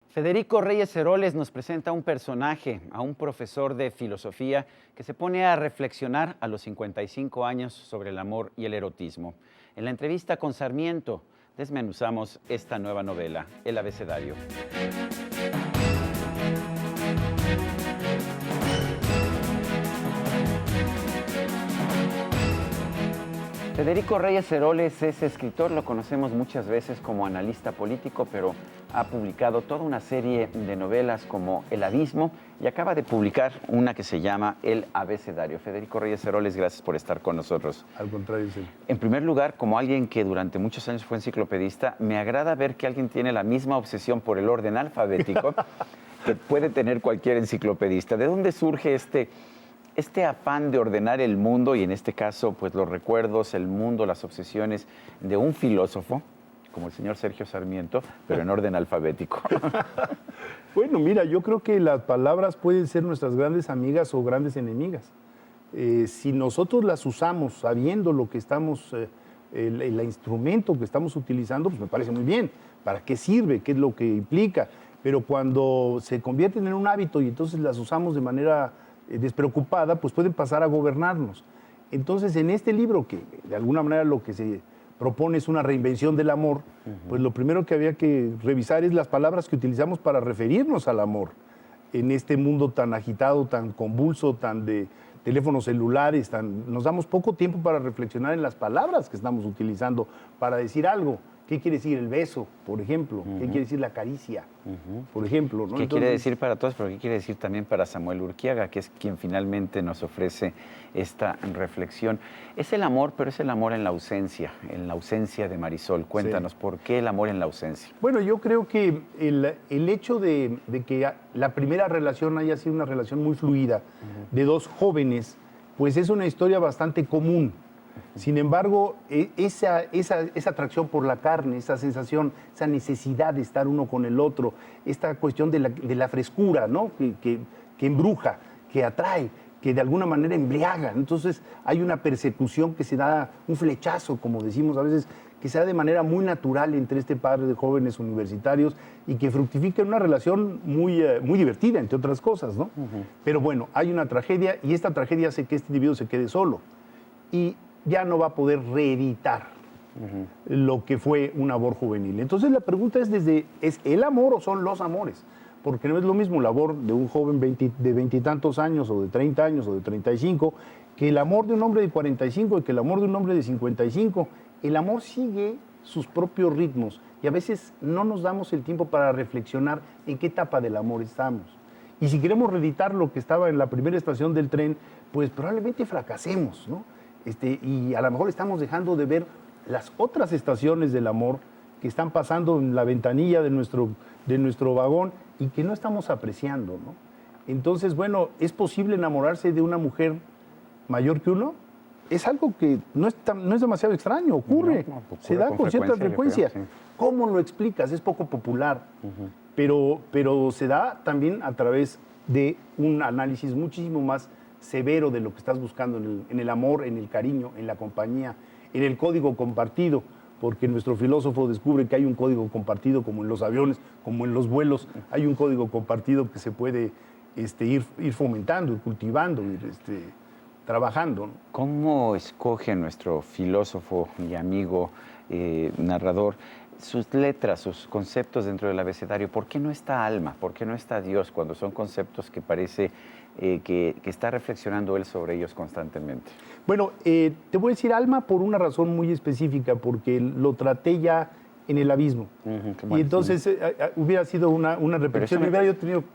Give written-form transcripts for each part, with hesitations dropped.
Federico Reyes Heroles nos presenta un personaje, a un profesor de filosofía que se pone a reflexionar a los 55 años sobre el amor y el erotismo. En la entrevista con Sarmiento desmenuzamos esta nueva novela, El Abecedario. Federico Reyes Heroles es escritor, lo conocemos muchas veces como analista político, pero ha publicado toda una serie de novelas como El Abismo y acaba de publicar una que se llama El Abecedario. Federico Reyes Heroles, gracias por estar con nosotros. Al contrario, sí. En primer lugar, como alguien que durante muchos años fue enciclopedista, me agrada ver que alguien tiene la misma obsesión por el orden alfabético que puede tener cualquier enciclopedista. ¿De dónde surge este afán de ordenar el mundo y en este caso pues los recuerdos, el mundo, las obsesiones de un filósofo como el señor Sergio Sarmiento, pero en orden alfabético? Bueno, mira, yo creo que las palabras pueden ser nuestras grandes amigas o grandes enemigas. Si nosotros las usamos sabiendo lo que estamos, el instrumento que estamos utilizando, pues me parece muy bien. ¿Para qué sirve? ¿Qué es lo que implica? Pero cuando se convierten en un hábito y entonces las usamos de manera despreocupada, pues pueden pasar a gobernarnos. Entonces, en este libro, que de alguna manera lo que se propone es una reinvención del amor, pues lo primero que había que revisar es las palabras que utilizamos para referirnos al amor en este mundo tan agitado, tan convulso, tan de teléfonos celulares, nos damos poco tiempo para reflexionar en las palabras que estamos utilizando para decir algo. ¿Qué quiere decir el beso, por ejemplo? ¿Qué quiere decir la caricia, por ejemplo? ¿No? ¿Qué quiere decir para todos, pero qué quiere decir también para Samuel Urquiaga, que es quien finalmente nos ofrece esta reflexión? Es el amor, pero es el amor en la ausencia de Marisol. Cuéntanos, sí. ¿Por qué el amor en la ausencia? Bueno, yo creo que el hecho de que la primera relación haya sido una relación muy fluida de dos jóvenes, pues es una historia bastante común. Sin embargo, esa atracción por la carne, esa sensación, esa necesidad de estar uno con el otro, esta cuestión de la frescura, ¿no? que embruja, que atrae, que de alguna manera embriaga. Entonces hay una persecución que se da, un flechazo, como decimos a veces, que se da de manera muy natural entre este par de jóvenes universitarios y que fructifica en una relación muy divertida, entre otras cosas, ¿no? Pero bueno, hay una tragedia y esta tragedia hace que este individuo se quede solo y ya no va a poder reeditar lo que fue un amor juvenil. Entonces la pregunta ¿es el amor o son los amores? Porque no es lo mismo el amor de un joven de 20 y tantos años o de 30 años o de 35 que el amor de un hombre de 45 y que el amor de un hombre de 55. El amor sigue sus propios ritmos y a veces no nos damos el tiempo para reflexionar en qué etapa del amor estamos. Y si queremos reeditar lo que estaba en la primera estación del tren, pues probablemente fracasemos, ¿no? Y a lo mejor estamos dejando de ver las otras estaciones del amor que están pasando en la ventanilla de nuestro vagón y que no estamos apreciando, ¿no? Entonces, bueno, ¿es posible enamorarse de una mujer mayor que uno? Es algo que no es demasiado extraño, ocurre, se da con cierta frecuencia. Creo, sí. ¿Cómo lo explicas? Es poco popular, pero se da también a través de un análisis muchísimo más severo de lo que estás buscando en el amor, en el cariño, en la compañía, en el código compartido, porque nuestro filósofo descubre que hay un código compartido como en los aviones, como en los vuelos, hay un código compartido que se puede ir fomentando, ir cultivando, ir trabajando, ¿no? ¿Cómo escoge nuestro filósofo y amigo narrador sus letras, sus conceptos dentro del abecedario? ¿Por qué no está alma? ¿Por qué no está Dios cuando son conceptos que parece que está reflexionando él sobre ellos constantemente? Bueno, te voy a decir alma por una razón muy específica, porque lo traté ya en El Abismo. Bueno, y entonces hubiera sido una repetición.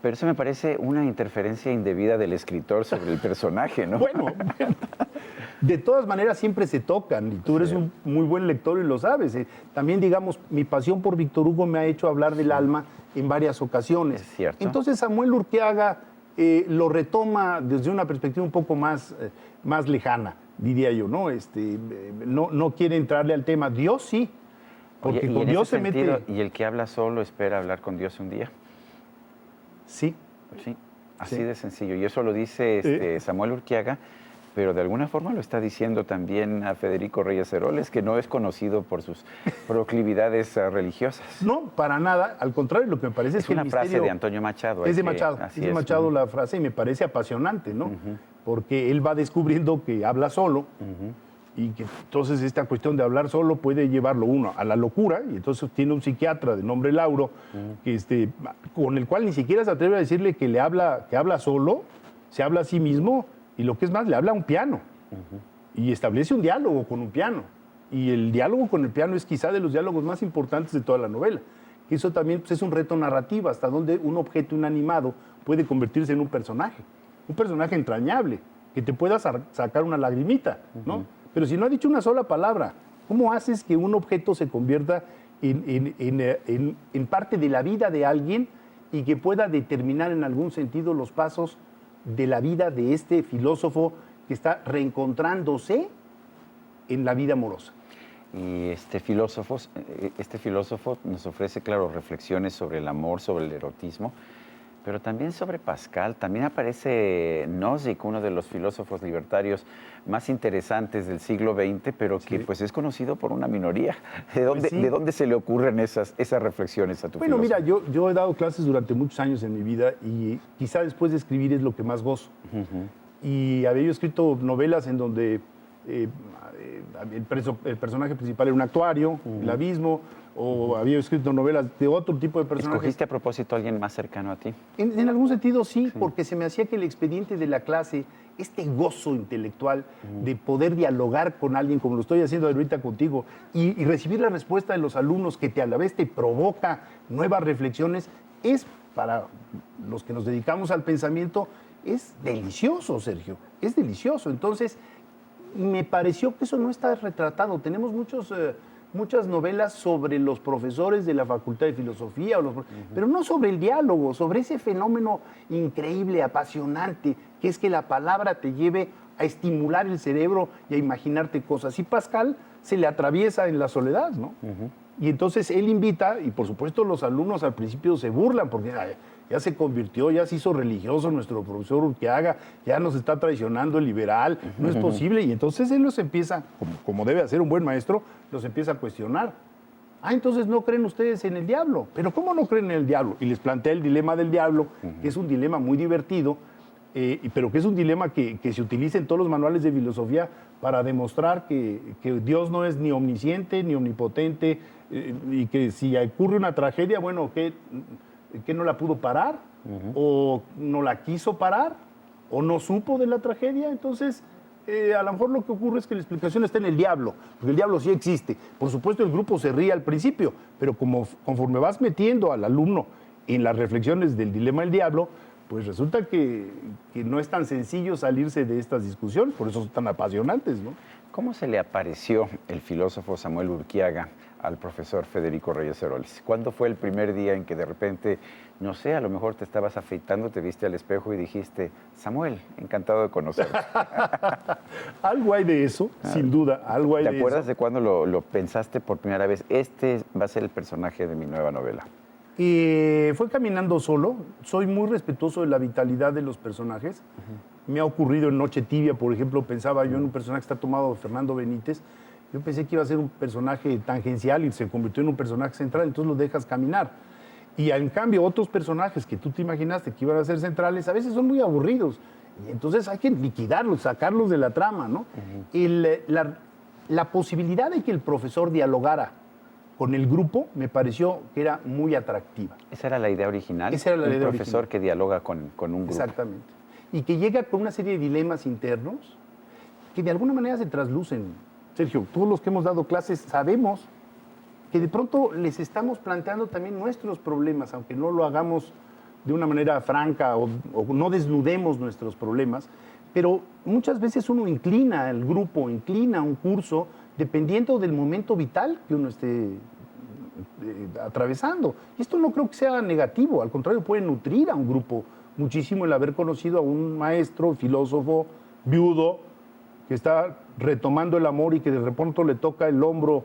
Pero eso me parece una interferencia indebida del escritor sobre el personaje, ¿no? Bueno, de todas maneras siempre se tocan, y tú eres un muy buen lector y lo sabes. También, digamos, mi pasión por Víctor Hugo me ha hecho hablar del alma en varias ocasiones. Es cierto. Entonces Samuel Urquiaga lo retoma desde una perspectiva un poco más lejana, diría yo, ¿no? No quiere entrarle al tema. Dios sí, porque con Dios se mete. ¿Y el que habla solo espera hablar con Dios un día? Sí. Sí, así de sencillo. Y eso lo dice Samuel Urquiaga, pero de alguna forma lo está diciendo también a Federico Reyes Heroles, que no es conocido por sus proclividades religiosas. No, para nada, al contrario, lo que me parece es que una frase de Antonio Machado. Es de Machado, es de Machado la frase y me parece apasionante, ¿no? Porque él va descubriendo que habla solo y que entonces esta cuestión de hablar solo puede llevarlo uno a la locura, y entonces tiene un psiquiatra de nombre Lauro, que con el cual ni siquiera se atreve a decirle que habla solo, se habla a sí mismo, y lo que es más, le habla a un piano y establece un diálogo con un piano. Y el diálogo con el piano es quizá de los diálogos más importantes de toda la novela. Eso también pues, es un reto narrativo, hasta donde un objeto inanimado puede convertirse en un personaje entrañable, que te pueda sacar una lagrimita, ¿no? Pero si no ha dicho una sola palabra, ¿cómo haces que un objeto se convierta en parte de la vida de alguien y que pueda determinar en algún sentido los pasos de la vida de este filósofo que está reencontrándose en la vida amorosa? Y este filósofo nos ofrece, claro, reflexiones sobre el amor, sobre el erotismo, pero también sobre Pascal. También aparece Nozick, uno de los filósofos libertarios más interesantes del siglo XX, pero que pues es conocido por una minoría. ¿De dónde se le ocurren esas reflexiones a tu filósofo? Mira, yo he dado clases durante muchos años en mi vida y quizá después de escribir es lo que más gozo. Y había yo escrito novelas en donde el personaje principal era un actuario, el abismo, o había escrito novelas de otro tipo de personajes. ¿Escogiste a propósito a alguien más cercano a ti? En algún sentido sí, porque se me hacía que el expediente de la clase, este gozo intelectual de poder dialogar con alguien, como lo estoy haciendo ahorita contigo, y recibir la respuesta de los alumnos que a la vez te provoca nuevas reflexiones, es para los que nos dedicamos al pensamiento, es delicioso, Sergio, es delicioso. Entonces, me pareció que eso no está retratado. Tenemos muchas novelas sobre los profesores de la Facultad de Filosofía, pero no sobre el diálogo, sobre ese fenómeno increíble, apasionante, que es que la palabra te lleve a estimular el cerebro y a imaginarte cosas. Y Pascal se le atraviesa en la soledad, ¿no? Y entonces él invita, y por supuesto los alumnos al principio se burlan, porque ya se convirtió, ya se hizo religioso nuestro profesor Urquiaga, ya nos está traicionando el liberal, no es posible. Y entonces él los empieza, como debe hacer un buen maestro, los empieza a cuestionar. Entonces no creen ustedes en el diablo. ¿Pero cómo no creen en el diablo? Y les plantea el dilema del diablo, que es un dilema muy divertido, pero que es un dilema que se utiliza en todos los manuales de filosofía para demostrar que Dios no es ni omnisciente ni omnipotente, y que si ocurre una tragedia, bueno, que no la pudo parar, o no la quiso parar, o no supo de la tragedia. Entonces, a lo mejor lo que ocurre es que la explicación está en el diablo, porque el diablo sí existe. Por supuesto, el grupo se ríe al principio, pero conforme vas metiendo al alumno en las reflexiones del dilema del diablo, pues resulta que no es tan sencillo salirse de estas discusiones, por eso son tan apasionantes, ¿no? ¿Cómo se le apareció el filósofo Samuel Urquiaga al profesor Federico Reyes Heroles? ¿Cuándo fue el primer día en que de repente, no sé, a lo mejor te estabas afeitando, te viste al espejo y dijiste, Samuel, encantado de conocerte? Algo hay de eso, sin duda, algo hay de eso. ¿Te acuerdas de cuándo lo pensaste por primera vez? Este va a ser el personaje de mi nueva novela. Fue caminando solo. Soy muy respetuoso de la vitalidad de los personajes. Me ha ocurrido en Noche Tibia, por ejemplo, pensaba yo en un personaje que está tomado de Fernando Benítez. Yo pensé que iba a ser un personaje tangencial y se convirtió en un personaje central, entonces lo dejas caminar. Y en cambio, otros personajes que tú te imaginaste que iban a ser centrales, a veces son muy aburridos. Y entonces hay que liquidarlos, sacarlos de la trama, ¿no? La posibilidad de que el profesor dialogara con el grupo me pareció que era muy atractiva. ¿Esa era la idea original? Esa era la idea original. Un profesor que dialoga con un grupo. Exactamente. Y que llega con una serie de dilemas internos que de alguna manera se traslucen. Sergio, todos los que hemos dado clases sabemos que de pronto les estamos planteando también nuestros problemas, aunque no lo hagamos de una manera franca o no desnudemos nuestros problemas, pero muchas veces uno inclina al grupo, inclina un curso, dependiendo del momento vital que uno esté atravesando. Y esto no creo que sea negativo, al contrario, puede nutrir a un grupo muchísimo el haber conocido a un maestro, filósofo, viudo, que está retomando el amor y que de repente le toca el hombro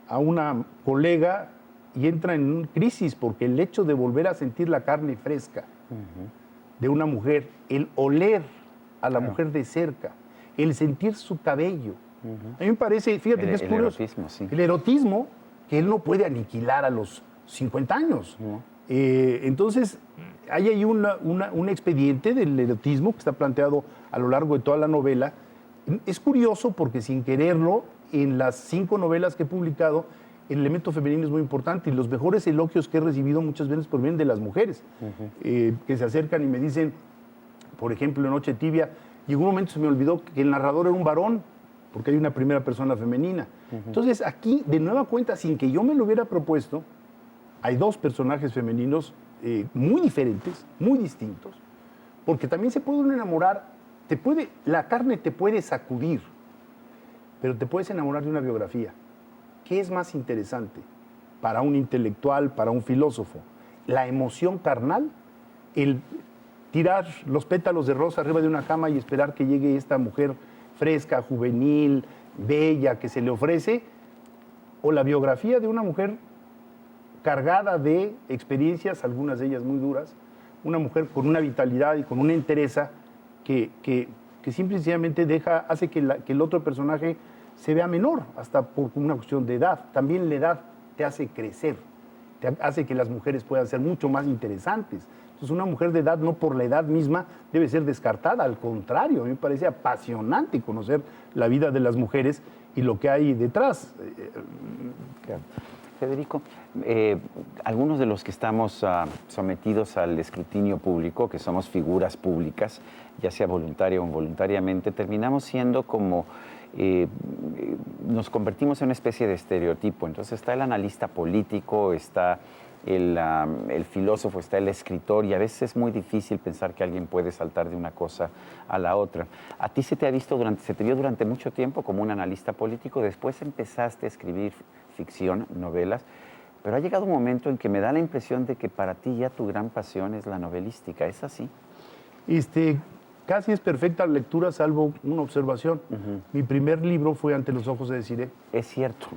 a una colega y entra en una crisis, porque el hecho de volver a sentir la carne fresca de una mujer, el oler a la mujer de cerca, el sentir su cabello. A mí me parece, fíjate que es curioso. El erotismo, sí. El erotismo que él no puede aniquilar a los 50 años. Entonces, hay ahí un expediente del erotismo que está planteado a lo largo de toda la novela. Es curioso porque sin quererlo, en las 5 novelas que he publicado, el elemento femenino es muy importante y los mejores elogios que he recibido muchas veces provienen de las mujeres, que se acercan y me dicen, por ejemplo, en Noche Tibia, llegó un momento se me olvidó que el narrador era un varón, porque hay una primera persona femenina. Entonces, aquí, de nueva cuenta, sin que yo me lo hubiera propuesto, hay 2 personajes femeninos muy diferentes, muy distintos, porque también se puede uno enamorar, la carne te puede sacudir, pero te puedes enamorar de una biografía. ¿Qué es más interesante para un intelectual, para un filósofo? ¿La emoción carnal? ¿El tirar los pétalos de rosa arriba de una cama y esperar que llegue esta mujer fresca, juvenil, bella, que se le ofrece? ¿O la biografía de una mujer cargada de experiencias, algunas de ellas muy duras, una mujer con una vitalidad y con una entereza que simple y sencillamente hace que el otro personaje se vea menor, hasta por una cuestión de edad? También la edad te hace crecer, te hace que las mujeres puedan ser mucho más interesantes. Entonces, una mujer de edad, no por la edad misma, debe ser descartada. Al contrario, a mí me parece apasionante conocer la vida de las mujeres y lo que hay detrás. Federico, algunos de los que estamos sometidos al escrutinio público, que somos figuras públicas, ya sea voluntaria o involuntariamente, terminamos siendo como... nos convertimos en una especie de estereotipo. Entonces está el analista político, está el filósofo, está el escritor, y a veces es muy difícil pensar que alguien puede saltar de una cosa a la otra. A ti se te vio durante mucho tiempo como un analista político, después empezaste a escribir ficción, novelas, pero ha llegado un momento en que me da la impresión de que para ti ya tu gran pasión es la novelística. ¿Es así? Casi es perfecta la lectura, salvo una observación. Mi primer libro fue Ante los ojos de Desiree. Es cierto,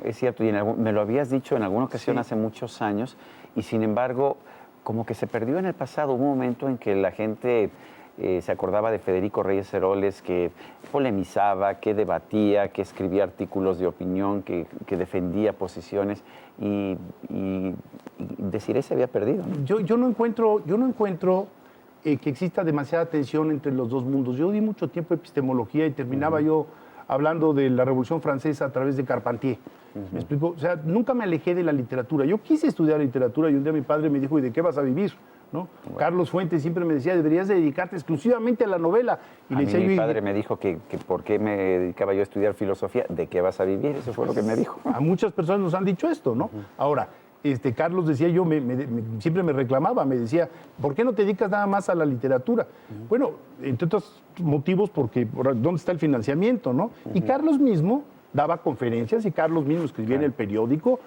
y me lo habías dicho en alguna ocasión hace muchos años, y sin embargo, como que se perdió en el pasado. Hubo un momento en que la gente se acordaba de Federico Reyes Heroles, que polemizaba, que debatía, que escribía artículos de opinión, que defendía posiciones, y Desiree se había perdido, ¿no? Yo no encuentro que exista demasiada tensión entre los dos mundos. Yo di mucho tiempo epistemología y terminaba yo hablando de la Revolución Francesa a través de Carpentier. ¿Me explico? O sea, nunca me alejé de la literatura. Yo quise estudiar literatura y un día mi padre me dijo, ¿y de qué vas a vivir? ¿No? Bueno. Carlos Fuentes siempre me decía, deberías dedicarte exclusivamente a la novela. Y a mí mi padre me dijo que por qué me dedicaba yo a estudiar filosofía, ¿de qué vas a vivir? Eso fue lo que me dijo. A muchas personas nos han dicho esto, ¿no? Ahora, Carlos decía yo, siempre me reclamaba, me decía, ¿por qué no te dedicas nada más a la literatura? Bueno, entre otros motivos, porque ¿dónde está el financiamiento, no? Y Carlos mismo daba conferencias y Carlos mismo escribía en el periódico.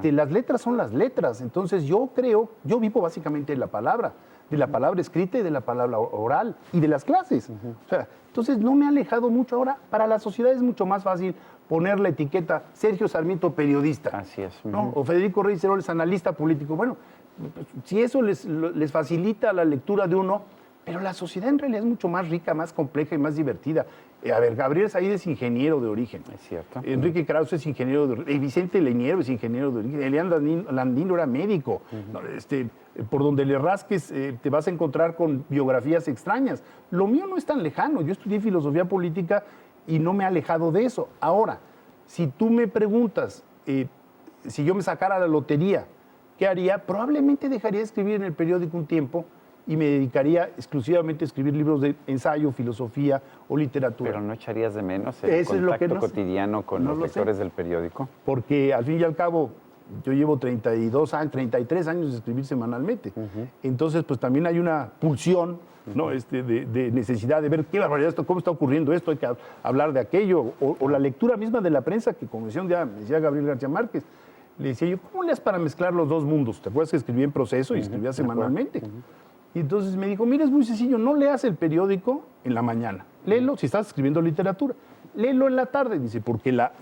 Las letras son las letras. Entonces yo vivo básicamente de la palabra escrita y de la palabra oral y de las clases. O sea, entonces no me he alejado mucho. Ahora, para la sociedad es mucho más fácil poner la etiqueta Sergio Sarmiento, periodista. Así es. ¿No? O Federico Reyes Heroles, analista político. Bueno, si eso les facilita la lectura de uno, pero la sociedad en realidad es mucho más rica, más compleja y más divertida. A ver, Gabriel Said es ingeniero de origen. Es cierto. Enrique Krause es ingeniero de origen. Vicente Leñero es ingeniero de origen. Elian Landino era médico. Por donde le rasques te vas a encontrar con biografías extrañas. Lo mío no es tan lejano. Yo estudié filosofía política y no me he alejado de eso. Ahora, si tú me preguntas si yo me sacara la lotería, ¿qué haría? Probablemente dejaría de escribir en el periódico un tiempo y me dedicaría exclusivamente a escribir libros de ensayo, filosofía o literatura. ¿Pero no echarías de menos el contacto cotidiano con los lectores del periódico? Porque al fin y al cabo, yo llevo 33 años de escribir semanalmente. Entonces, pues también hay una pulsión, ¿no? de necesidad de ver qué barbaridad esto, cómo está ocurriendo esto, hay que hablar de aquello. O la lectura misma de la prensa, que como decía un día, me decía Gabriel García Márquez, le decía yo, ¿cómo le haces para mezclar los dos mundos? ¿Te acuerdas que escribía en Proceso y escribía semanalmente? Y entonces me dijo, mira, es muy sencillo, no leas el periódico en la mañana, léelo si estás escribiendo literatura, léelo en la tarde, dice, porque la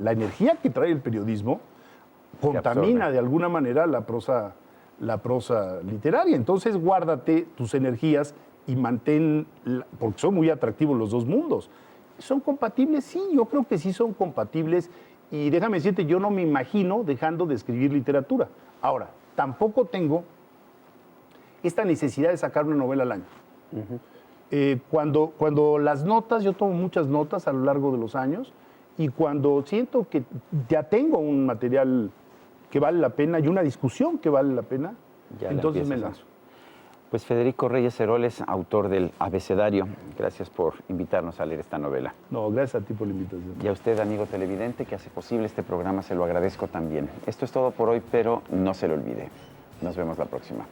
energía que trae el periodismo contamina de alguna manera la prosa literaria. Entonces guárdate tus energías y mantén, porque son muy atractivos los dos mundos. ¿Son compatibles? Sí, yo creo que sí son compatibles. Y déjame decirte, yo no me imagino dejando de escribir literatura. Ahora, tampoco tengo esta necesidad de sacar una novela al año. Cuando las notas, yo tomo muchas notas a lo largo de los años, y cuando siento que ya tengo un material que vale la pena y una discusión que vale la pena, Ya entonces me lanzo. Pues Federico Reyes Heroles, autor del Abecedario, gracias por invitarnos a leer esta novela. No, gracias a ti por la invitación. Y a usted, amigo televidente, que hace posible este programa, se lo agradezco también. Esto es todo por hoy, pero no se lo olvide. Nos vemos la próxima.